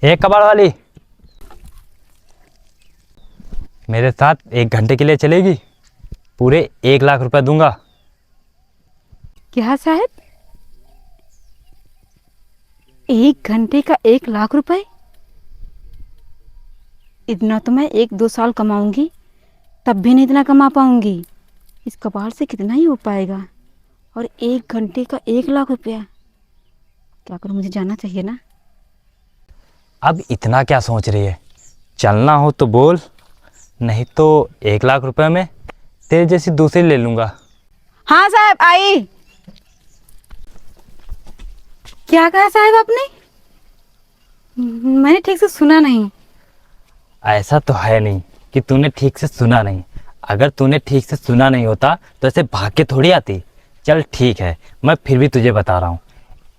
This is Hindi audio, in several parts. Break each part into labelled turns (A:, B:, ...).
A: एक कबाड़ वाली, मेरे साथ 1 घंटे के लिए चलेगी? पूरे 1 लाख रुपए दूंगा।
B: क्या साहब, 1 घंटे का 1 लाख रुपए? इतना तो मैं 1-2 साल कमाऊंगी, तब भी नहीं इतना कमा पाऊंगी। इस कबाड़ से कितना ही हो पाएगा? और 1 घंटे का 1 लाख रुपया, क्या करूं? मुझे जाना चाहिए ना।
A: अब इतना क्या सोच रही है? चलना हो तो बोल, नहीं तो 1 लाख रुपए में तेरे जैसी दूसरी ले लूंगा।
B: हाँ साहब, आई। क्या कहा साहब आपने? मैंने ठीक से सुना नहीं।
A: ऐसा तो है नहीं कि तूने ठीक से सुना नहीं। अगर तूने ठीक से सुना नहीं होता तो ऐसे भाग के थोड़ी आती। चल ठीक है, मैं फिर भी तुझे बता रहा हूँ,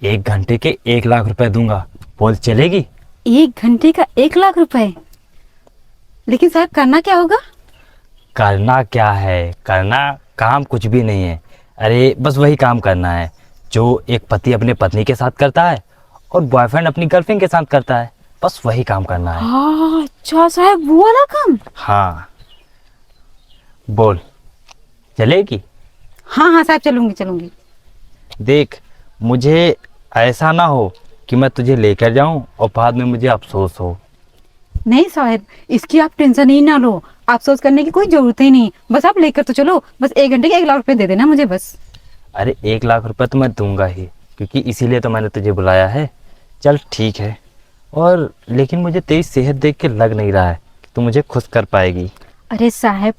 A: 1 घंटे के 1 लाख रुपए दूंगा। बोल चलेगी?
B: 1 घंटे का 1 लाख रुपए? लेकिन साहब करना क्या होगा?
A: करना क्या है? करना काम कुछ भी नहीं है। अरे बस वही काम करना है जो एक पति अपने पत्नी के साथ करता है और बॉयफ्रेंड अपनी गर्लफ्रेंड के साथ करता है। बस वही काम करना है।
B: हाँ अच्छा साहब, वो वाला काम।
A: हाँ, बोल चलेगी?
B: हाँ हाँ साहब, चलूंगी चलूंगी।
A: देख, मुझे ऐसा ना हो कि मैं तुझे लेकर जाऊं और बाद में मुझे अफसोस हो।
B: नहीं साहब, इसकी आप टेंशन ही ना लो। आप सोच करने की कोई जरूरत ही नहीं, बस आप लेकर तो चलो। बस 1 घंटे के 1 लाख रुपए दे देना मुझे बस।
A: अरे 1 लाख रुपए तो मैं दूंगा ही, क्योंकि इसीलिए तो मैंने तुझे बुलाया है। चल ठीक है। और लेकिन मुझे तेरी सेहत देख के लग नहीं रहा है कि तू मुझे खुश कर पाएगी।
B: अरे साहब,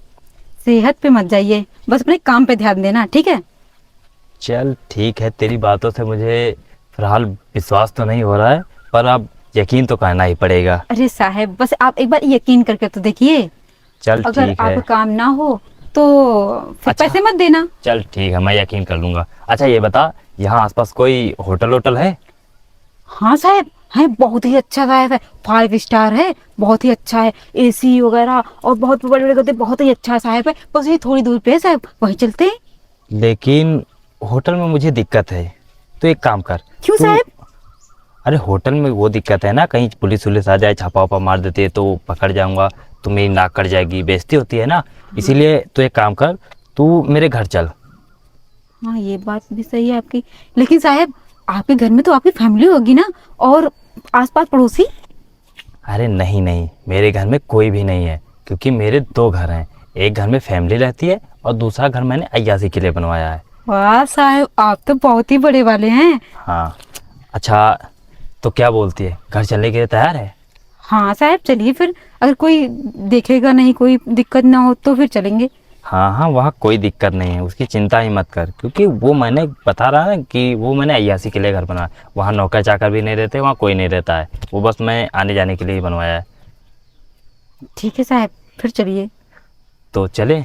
B: सेहत पे मत जाइए, बस अपने काम पे ध्यान देना, ठीक है?
A: चल ठीक है, तेरी बातों से मुझे फिलहाल विश्वास तो नहीं हो रहा है, पर अब यकीन तो करना ही पड़ेगा।
B: अरे साहब, बस आप एक बार यकीन करके तो देखिए।
A: चल
B: अगर
A: ठीक
B: आपका
A: है।
B: काम ना हो तो फिर
A: अच्छा,
B: पैसे मत देना।
A: चल ठीक है, मैं यकीन कर लूंगा। अच्छा ये बता, यहाँ आसपास कोई होटल वोटल है?
B: हाँ साहब, है, बहुत ही अच्छा साहब है। 5 स्टार है, बहुत ही अच्छा है। एसी वगैरह और बहुत बड़े बड़े गद्दे, बहुत ही अच्छा साहब है। बस ये थोड़ी दूर पे है साहब, वहीं चलते हैं।
A: लेकिन होटल में मुझे दिक्कत है। तो एक काम कर
B: क्यों
A: तू।
B: साहब?
A: अरे होटल में वो दिक्कत है ना, कहीं पुलिस वुलिस आ जाए, छापा वापा मार देती है तो पकड़ जाऊंगा, तो मेरी नाक कट जाएगी, बेइज्जती होती है ना। इसीलिए तू एक काम कर, तू मेरे घर चल।
B: हाँ ये बात भी सही है आपकी। लेकिन साहब, आपके घर में तो आपकी फैमिली होगी ना, और आसपास पड़ोसी?
A: अरे नहीं नहीं, मेरे घर में कोई भी नहीं है, क्योंकि मेरे 2 घर हैं। एक घर में फैमिली रहती है और दूसरा घर मैंने अय्यासी के लिए बनवाया है।
B: वाह साहब, आप तो बहुत ही बड़े वाले हैं।
A: हाँ। अच्छा, तो क्या बोलती है, घर चलने के लिए तैयार है?
B: हाँ साहब, चलिए फिर। अगर कोई देखेगा नहीं, कोई दिक्कत ना हो तो फिर चलेंगे।
A: हाँ हाँ, वहाँ कोई दिक्कत नहीं है, उसकी चिंता ही मत कर, क्योंकि वो मैंने बता रहा है कि वो मैंने अय्यासी के लिए घर बनाया। वहाँ नौकर चाकर भी नहीं रहते, वहाँ कोई नहीं रहता है, वो बस मैं आने जाने के लिए ही बनवाया है।
B: ठीक है साहब, फिर चलिए।
A: तो चले?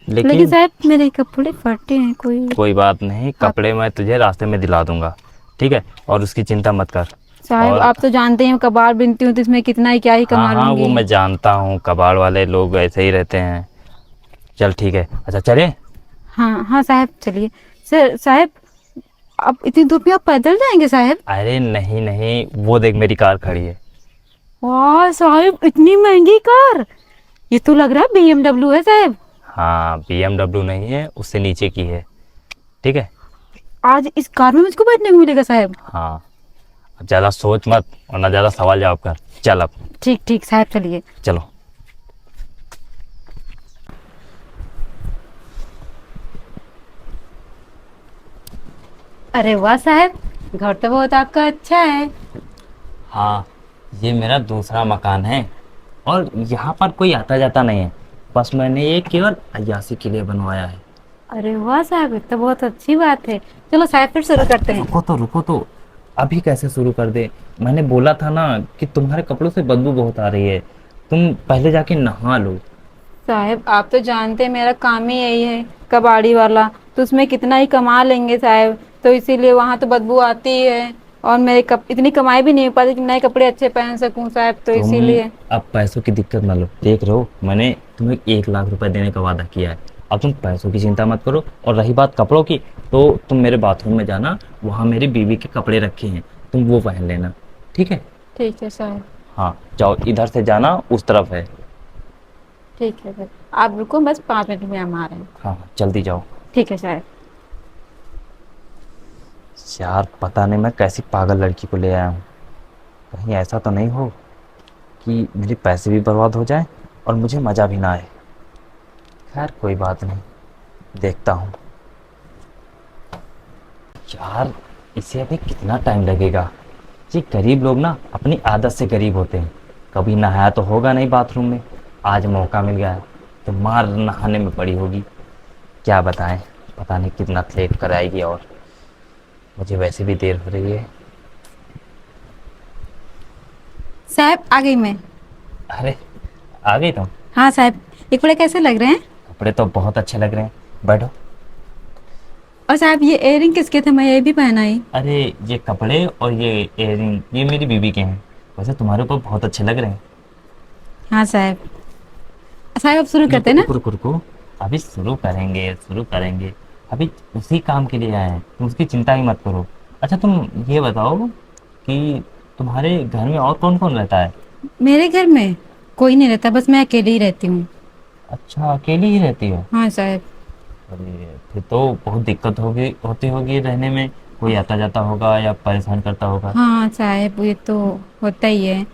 B: लेकिन
A: लेकिन
B: साहब, मेरे कपड़े फटे हैं। कोई
A: कोई बात नहीं,
B: आप
A: कपड़े मैं तुझे रास्ते में दिला दूंगा, ठीक है? और उसकी चिंता मत कर।
B: साहब,
A: और
B: आप तो जानते हैं कबाड़ बिनती हूँ तो इसमें कितना ही क्या ही
A: हाँ
B: कमा
A: हाँ, वो
B: लूंगी।
A: मैं जानता हूँ, कबाड़ वाले लोग ऐसे ही रहते हैं। चल ठीक है, अच्छा चले?
B: हाँ हाँ साहब, चलिए। सर साहब, आप इतनी दूर पे आप पैदल जाएंगे साहब?
A: अरे नहीं नहीं, वो देख मेरी कार खड़ी है।
B: वाह साहब, इतनी महंगी कार! ये तो लग रहा है BMW है साहब।
A: हाँ, BMW नहीं है, उससे नीचे की है, ठीक है?
B: आज इस कार में मुझको बैठने को मिलेगा साहब?
A: हाँ। अब ज़्यादा सोच मत और ना ज़्यादा सवाल जवाब कर। चल अब।
B: ठीक ठीक साहब, चलिए।
A: चलो।
B: अरे वाह साहब, घर तो बहुत आपका अच्छा है।
A: हाँ, ये मेरा दूसरा मकान है और यहाँ पर कोई आता जाता नहीं है, बस मैंने ये केवल अय्यासी के लिए बनवाया है।
B: अरे वाह साहब, ये तो बहुत अच्छी बात है। चलो साहब, फिर शुरू करते हैं।
A: रुको तो, अभी कैसे शुरू कर दे? मैंने बोला था ना कि तुम्हारे कपड़ों से बदबू बहुत आ रही है, तुम पहले जाके नहा लो।
B: साहब, आप तो जानते हैं मेरा काम ही यही है, कबाड़ी वाला। तो उसमें कितना ही कमा लेंगे साहब, तो इसीलिए वहाँ तो बदबू आती ही है। और मेरे इतनी कमाई भी नहीं हो पाती कि नए कपड़े अच्छे पहन सकूं साहब, तो
A: तुम
B: इसीलिए।
A: अब पैसों की दिक्कत ना लो, देख रहे हो मैंने तुम्हें 1 लाख रुपए देने का वादा किया है। अब तुम पैसों की चिंता मत करो, और रही बात कपड़ों की, तो तुम मेरे बाथरूम में जाना, वहाँ मेरी बीवी के कपड़े रखे हैं, तुम वो पहन लेना, ठीक है?
B: ठीक है साहब।
A: हाँ जाओ, इधर से जाना, उस तरफ है।
B: ठीक है सर, आप रुको, बस 5 मिनट में हम आ रहे हैं।
A: हाँ जल्दी जाओ।
B: ठीक है साहब।
A: यार पता नहीं मैं कैसी पागल लड़की को ले आया हूँ। कहीं ऐसा तो नहीं हो कि मेरे पैसे भी बर्बाद हो जाए और मुझे मज़ा भी ना आए। खैर कोई बात नहीं, देखता हूँ। यार इसे अभी कितना टाइम लगेगा। ये गरीब लोग ना अपनी आदत से गरीब होते हैं। कभी नहाया तो होगा नहीं बाथरूम में, आज मौका मिल गया है तो मार नहाने में पड़ी होगी। क्या बताएं, पता नहीं कितना लेट कर आएगी, और मुझे वैसे भी देर हो रही है।
B: साहब आ गई मैं।
A: अरे आ गई तुम।
B: हाँ साहब, ये कपड़े कैसे लग रहे हैं?
A: कपड़े तो बहुत अच्छे लग रहे हैं, बैठो।
B: और साहब ये इयररिंग किसके थे, मैं ये भी पहनाई।
A: अरे ये कपड़े और ये इयररिंग ये मेरी बीवी के हैं। वैसे तुम्हारे ऊपर बहुत अच्छे लग रहे हैं।
B: हाँ साहब। साहब अब शुरू करते
A: रुको
B: हैं ना।
A: रुको रुको रुको, अभी शुरू करेंगे शुरू करेंगे। अभी उसी काम के लिए आए हैं, तुम उसकी चिंता ही मत करो। अच्छा तुम ये बताओ कि तुम्हारे घर में और कौन कौन रहता है।
B: मेरे घर में कोई नहीं रहता, बस मैं अकेली ही रहती हूँ।
A: अच्छा अकेली ही रहती हो।
B: हाँ साहब।
A: अरे फिर तो बहुत दिक्कत होती होगी रहने में। कोई आता जाता होगा या परेशान करता होगा।
B: हाँ साहब, ये तो होता ही है।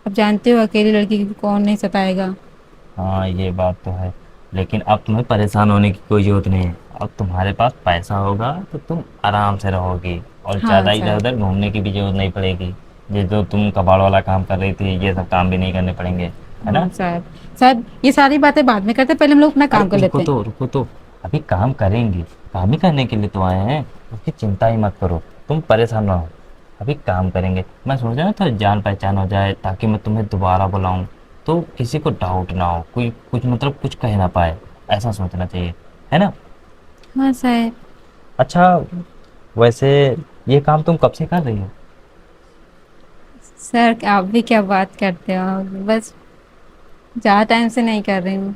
B: अब जानते हो अकेली लड़की को कौन नहीं सताएगा।
A: हाँ ये बात तो है, लेकिन अब तुम्हें परेशान होने की कोई ज़रूरत नहीं है। अब तुम्हारे पास पैसा होगा तो तुम आराम से रहोगी, और
B: हाँ
A: ज़्यादा इधर
B: साहब।
A: उधर घूमने की भी ज़रूरत नहीं पड़ेगी। ये जो तुम कबाड़ वाला काम कर रही थी, ये सब काम भी नहीं करने पड़ेंगे, है ना।
B: हाँ साहब। साहब ये सारी बातें बाद में करते हैं, पहले हम लोग अपना काम कर
A: अरे रुको
B: लेते हैं।
A: तो रुको तो, अभी काम करेंगे। काम ही करने के लिए तो आए हैं, उसकी चिंता ही मत करो, तुम परेशान ना हो। अभी काम करेंगे। मैं सोच रहा था जान पहचान हो जाए, ताकि मैं तुम्हें दोबारा बुलाऊं तो किसी को डाउट ना हो, कोई कुछ मतलब कुछ कह ना पाए। ऐसा सोचना चाहिए, है ना।
B: हाँ साहब।
A: अच्छा वैसे ये काम तुम कब से कर रही हो।
B: सर आप भी क्या बात करते हो, बस ज़्यादा टाइम से नहीं कर रही हूँ।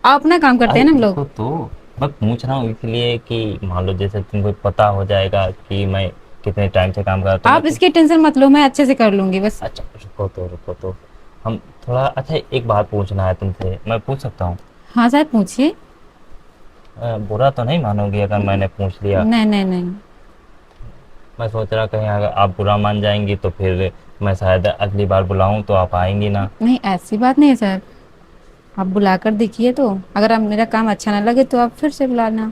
B: आप अपना काम करते
A: अरे
B: हैं ना हम लोग।
A: रुको तो, मैं पूछ रहा हूँ इसलिए कि मान लो जैसे तुमको पता हो जाएगा कि मैं कितने टाइम से काम कर रहा, तो मैं
B: आप इसकी टेंशन मत लो, मैं अच्छे से कर लूँगी बस।
A: अच्छा रुको तो हम थोड़ा, अच्छा एक बात पूछना है तुमसे, मैं पूछ सकता हूँ।
B: हाँ साहब पूछिए।
A: बुरा तो नहीं मानोगी अगर मैंने पूछ लिया।
B: नहीं नहीं नहीं।
A: मैं सोच रहा कहीं अगर आप बुरा मान जाएंगी तो फिर मैं शायद अगली बार बुलाऊं तो आप आएंगी ना।
B: नहीं ऐसी बात नहीं है सर, आप बुला कर देखिए, तो अगर आप मेरा काम अच्छा ना लगे तो आप फिर से बुलाना।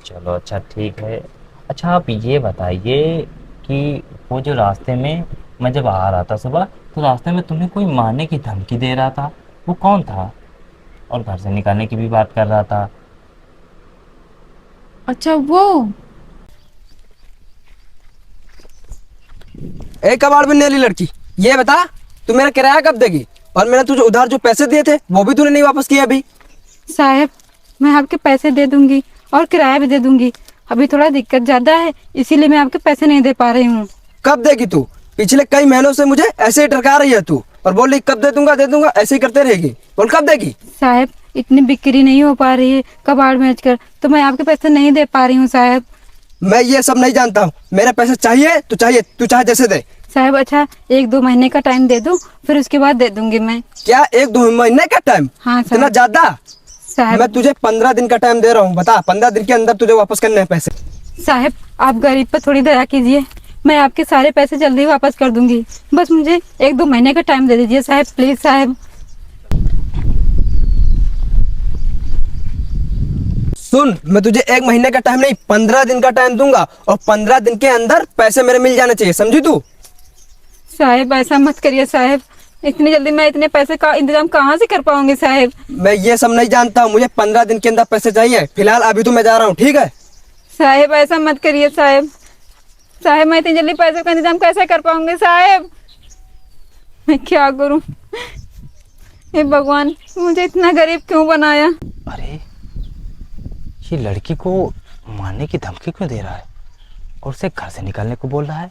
A: चलो अच्छा ठीक है। अच्छा आप ये बताइए कि वो जो रास्ते में मैं जब आ रहा था सुबह, तो रास्ते में तुम्हें कोई मारने की धमकी दे रहा था, वो कौन था। और घर से निकालने की भी बात कर रहा था।
B: अच्छा वो।
C: ए कबाड़ बनने वाली लड़की, ये बता तू मेरा किराया कब देगी? और मैंने तुझे उधार जो पैसे दिए थे वो भी तूने नहीं वापस किए अभी।
B: साहब मैं आपके पैसे दे दूंगी और किराया भी दे दूंगी। अभी थोड़ा दिक्कत ज़्यादा है, इसीलिए मैं आपके पैसे नहीं दे पा रही हूँ।
C: कब देगी तू? पिछले कई महीनों से मुझे ऐसे ही टरका रही है तू, और बोल रही कब दे दूंगा, ऐसे ही करते रहेगी। बोल कब देगी?
B: साहब इतनी बिक्री नहीं हो पा रही है कबाड़ बेचकर, तो मैं आपके पैसे नहीं दे पा रही हूँ साहब।
C: मैं ये सब नहीं जानता हूँ, मेरे पैसे चाहिए तो चाहिए, तू चाहे जैसे दे।
B: साहब अच्छा 1-2 महीने का टाइम दे दो, फिर उसके बाद दे दूंगी मैं।
C: क्या 1-2 महीने का टाइम?
B: हाँ
C: इतना
B: साहब।
C: ज्यादा?
B: साहब
C: मैं तुझे 15 दिन का टाइम दे रहा हूँ, बता 15 दिन के अंदर तुझे वापस करने हैं पैसे।
B: साहब आप गरीब पर थोड़ी दया कीजिए, मैं आपके सारे पैसे जल्दी वापस कर दूंगी, बस मुझे 1-2 महीने का टाइम दे दीजिए साहब, प्लीज साहब।
C: सुन, मैं तुझे 1 महीने का टाइम नहीं 15 दिन का टाइम दूंगा, और 15 दिन के अंदर पैसे मेरे मिल जाने चाहिए, समझी तू?
B: साहब ऐसा मत करिए साहब, इतनी जल्दी मैं इतने पैसे का इंतजाम कहाँ से कर पाऊंगी साहब।
C: मैं ये सब नहीं जानता हूँ, मुझे 15 दिन के अंदर पैसे चाहिए। फिलहाल अभी तो मैं जा रहा हूँ, ठीक है?
B: साहब ऐसा मत करिए साहब, साहब मैं इतनी जल्दी पैसे का इंतजाम कैसे कर पाऊंगी साहब, मैं क्या करूं। हे भगवान मुझे इतना गरीब क्यों बनाया।
A: अरे ये लड़की को मारने की धमकी क्यों दे रहा है और उसे घर से निकालने को बोल रहा है।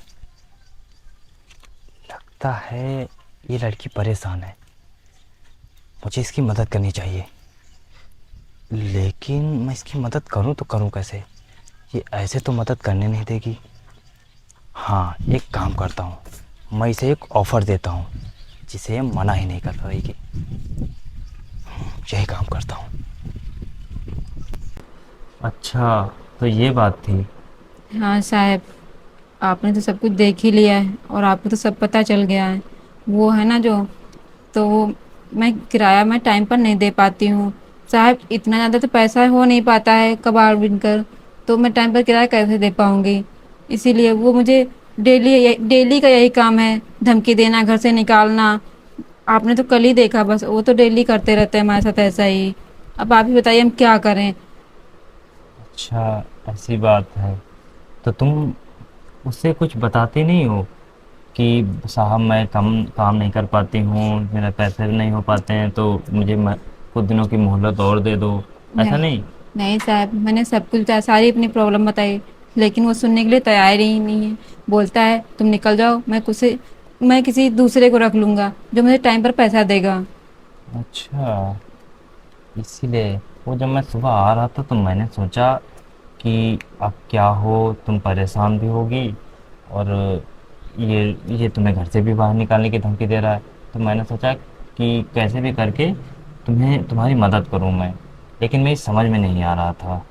A: लगता है ये लड़की परेशान है, मुझे इसकी मदद करनी चाहिए। लेकिन मैं इसकी मदद करूं तो करूं कैसे, ये ऐसे तो मदद करने नहीं देगी। हाँ एक काम करता हूँ, मैं इसे एक ऑफ़र देता हूँ जिसे हम मना ही नहीं कर पाएगी। यही काम करता हूँ। अच्छा, तो ये बात थी।
B: हाँ साहब, आपने तो सब कुछ देख ही लिया है और आपको तो सब पता चल गया है। वो है ना जो, तो वो मैं किराया मैं टाइम पर नहीं दे पाती हूँ साहब। इतना ज़्यादा तो पैसा हो नहीं पाता है कबाड़ बिनकर, तो मैं टाइम पर किराया कैसे दे पाऊँगी। इसीलिए वो मुझे डेली डेली का यही काम है, धमकी देना, घर से निकालना। आपने तो कल ही देखा, बस वो तो डेली करते रहते हैं हमारे साथ ऐसा ही। अब आप ही बताइए हम क्या करें।
A: अच्छा, ऐसी बात है। तो तुम उससे कुछ बताते नहीं हो कि साहब मैं कम काम नहीं कर पाती हूँ, मेरे पैसे भी नहीं हो पाते हैं, तो मुझे कुछ दिनों की मोहलत और दे दो, ऐसा
B: नहीं,
A: नहीं?
B: नहीं साहब, मैंने सब कुछ सारी अपनी प्रॉब्लम बताई, लेकिन वो सुनने के लिए तैयार ही नहीं है। बोलता है तुम निकल जाओ, मैं किसी दूसरे को रख लूँगा जो मुझे टाइम पर पैसा देगा।
A: अच्छा, इसीलिए वो जब मैं सुबह आ रहा था तो मैंने सोचा कि अब क्या हो, तुम परेशान भी होगी और ये ये तुम्हें घर से भी बाहर निकालने की धमकी दे रहा है, तो मैंने सोचा कि कैसे भी करके तुम्हारी मदद करूं मैं। लेकिन मेरी समझ में नहीं आ रहा था,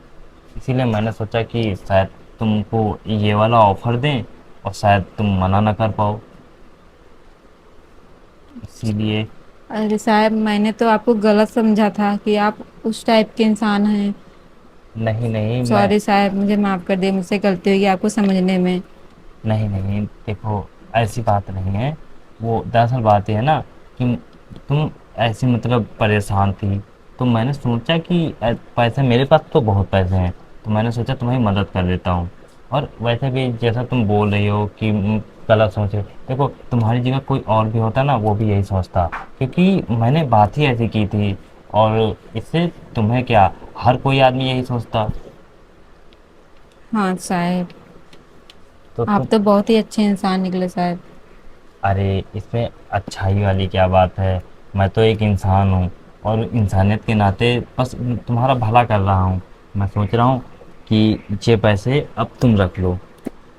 A: इसीलिए मैंने सोचा कि शायद तुमको ये वाला ऑफ़र दें और शायद तुम मना ना कर पाओ, इसीलिए।
B: अरे साहब, मैंने तो आपको गलत समझा था कि आप उस टाइप के इंसान हैं।
A: नहीं नहीं, मैं
B: सॉरी साहब, मुझे माफ़ कर दिए, मुझसे गलती हुई आपको समझने में।
A: नहीं नहीं, देखो ऐसी बात नहीं है। वो दरअसल बात ये है ना कि तुम ऐसी मतलब परेशान थी, तो मैंने सोचा कि पैसे मेरे पास तो बहुत पैसे हैं, तो मैंने सोचा तुम्हारी मदद कर देता हूँ। और वैसे भी जैसा तुम बोल रही हो कि गलत सोच रहे हो, देखो तुम्हारी जगह कोई और भी होता ना वो भी यही सोचता, क्योंकि मैंने बात ही ऐसी की थी। और इससे तुम्हें क्या, हर कोई आदमी यही सोचता।
B: हाँ साहब,
A: तो तुम
B: आप तो बहुत ही अच्छे इंसान निकले साहब।
A: अरे इसमें अच्छाई वाली क्या बात है, मैं तो एक इंसान हूँ और इंसानियत के नाते बस तुम्हारा भला कर रहा हूँ। मैं सोच रहा हूँ कि ये पैसे अब तुम रख लो।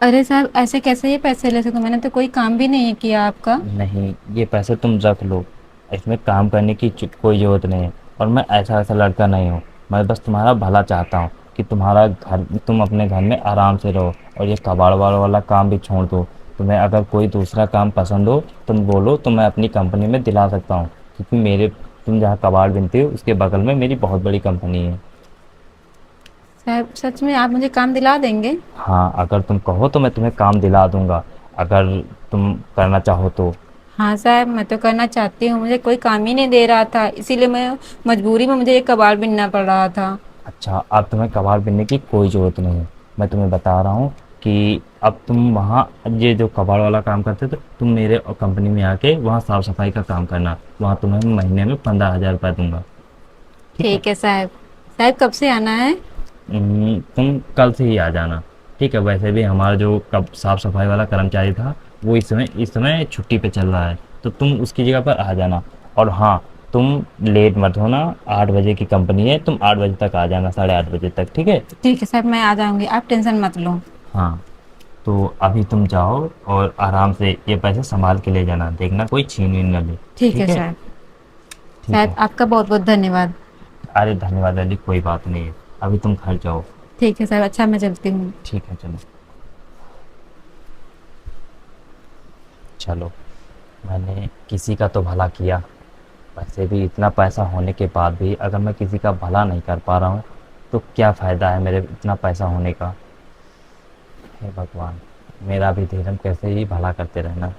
B: अरे साहब, ऐसे कैसे ये पैसे ले सकते हो? मैंने तो कोई काम भी नहीं किया आपका।
A: नहीं, ये पैसे तुम रख लो, इसमें काम करने की कोई ज़रूरत नहीं है। और मैं ऐसा ऐसा लड़का नहीं हूँ, मैं बस तुम्हारा भला चाहता हूँ कि तुम्हारा घर, तुम अपने घर में आराम से रहो और ये कबाड़ वाड़ वाला काम भी छोड़ दो। तुम्हें अगर कोई दूसरा काम पसंद हो तुम बोलो, तो मैं अपनी कंपनी में दिला सकता हूँ, क्योंकि मेरे तुम जहाँ कबाड़ बिनते हो उसके बगल में मेरी बहुत बड़ी कंपनी है।
B: साहब सच में आप मुझे काम दिला देंगे?
A: हाँ, अगर तुम कहो तो मैं तुम्हें काम दिला दूंगा, अगर तुम करना चाहो तो।
B: हाँ साहब, मैं तो करना चाहती हूँ, मुझे कोई काम ही नहीं दे रहा था, इसीलिए मैं मजबूरी में मुझे ये कबाड़ बिनना पड़ रहा था।
A: अच्छा, अब तुम्हें कबाड़ बिनने की कोई ज़रूरत नहीं है। मैं तुम्हें बता रहा हूँ कि अब तुम वहाँ ये जो कबाड़ वाला काम करते थे, तुम मेरे कंपनी में आके वहाँ साफ़ सफाई का काम करना। वहाँ तुम्हें महीने में 15,000 रुपये दूंगा। ठीक है?
B: ठीक है साहब। साहब कब से आना है?
A: तुम कल से ही आ जाना। ठीक है, वैसे भी हमारा जो कब साफ़ सफाई वाला कर्मचारी था वो इस समय छुट्टी पे चल रहा है, तो तुम उसकी जगह पर आ जाना। और हाँ, तुम लेट मत होना, 8 बजे की कंपनी है, तुम 8 बजे तक आ जाना, 8:30 बजे तक, ठीक है?
B: ठीक है साहब, मैं आ जाऊंगी, आप टेंशन मत लो।
A: हाँ, तो अभी तुम जाओ और आराम से ये पैसे संभाल के ले जाना, देखना कोई छीन वीन न ले।
B: ठीक है
A: ठीक है?
B: साहब।
A: ठीक
B: साहब
A: है।
B: आपका बहुत बहुत धन्यवाद।
A: अरे धन्यवाद वाली कोई बात नहीं है, अभी तुम घर जाओ।
B: ठीक है साहब, अच्छा मैं चलती हूँ।
A: ठीक है, चलो। चलो, मैंने किसी का तो भला किया। वैसे भी इतना पैसा होने के बाद भी अगर मैं किसी का भला नहीं कर पा रहा हूँ तो क्या फ़ायदा है मेरे इतना पैसा होने का। हे भगवान, मेरा भी धर्म कैसे ही भला करते रहना।